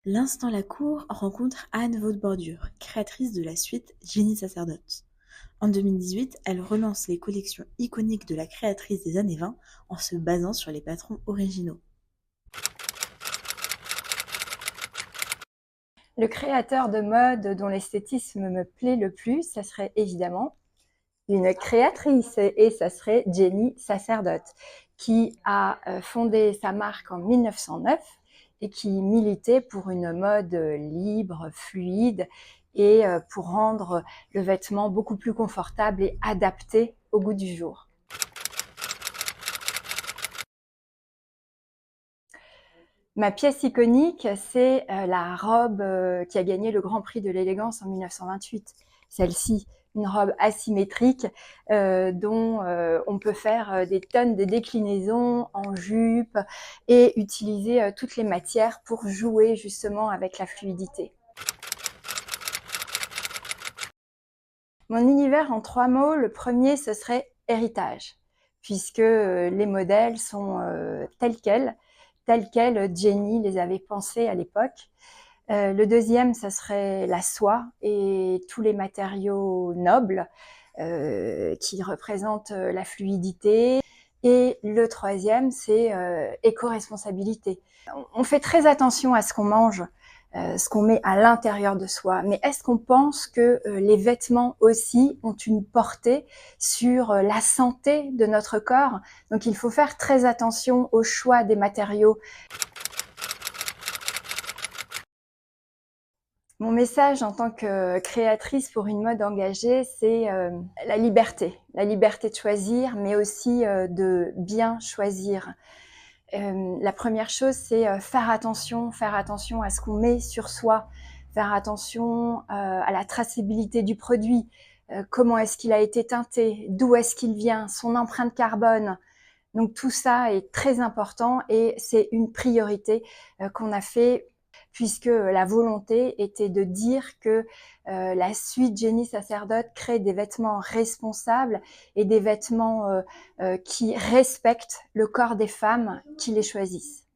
L'Instant Lacour rencontre Anne Vaudbordure, créatrice de la suite Jenny Sacerdote. En 2018, elle relance les collections iconiques de la créatrice des années 20 en se basant sur les patrons originaux. Le créateur de mode dont l'esthétisme me plaît le plus, ça serait évidemment une créatrice, et ça serait Jenny Sacerdote, qui a fondé sa marque en 1909 et qui militait pour une mode libre, fluide, et pour rendre le vêtement beaucoup plus confortable et adapté au goût du jour. Ma pièce iconique, c'est la robe qui a gagné le Grand Prix de l'élégance en 1928. Celle-ci, une robe asymétrique dont on peut faire des tonnes de déclinaisons en jupe et utiliser toutes les matières pour jouer justement avec la fluidité. Mon univers en 3 mots, le premier, ce serait héritage, puisque les modèles sont tels quels Jenny les avait pensés à l'époque. Le deuxième, ça serait la soie et tous les matériaux nobles qui représentent la fluidité. Et le troisième, c'est éco-responsabilité. On fait très attention à ce qu'on mange, ce qu'on met à l'intérieur de soi. Mais est-ce qu'on pense que les vêtements aussi ont une portée sur la santé de notre corps? Donc il faut faire très attention au choix des matériaux. Mon message en tant que créatrice pour une mode engagée, c'est la liberté de choisir, mais aussi de bien choisir. La première chose, c'est faire attention à ce qu'on met sur soi, faire attention à la traçabilité du produit, comment est-ce qu'il a été teinté, d'où est-ce qu'il vient, son empreinte carbone. Donc tout ça est très important et c'est une priorité qu'on a fait, puisque la volonté était de dire que la suite Jenny Sacerdote crée des vêtements responsables et des vêtements qui respectent le corps des femmes qui les choisissent.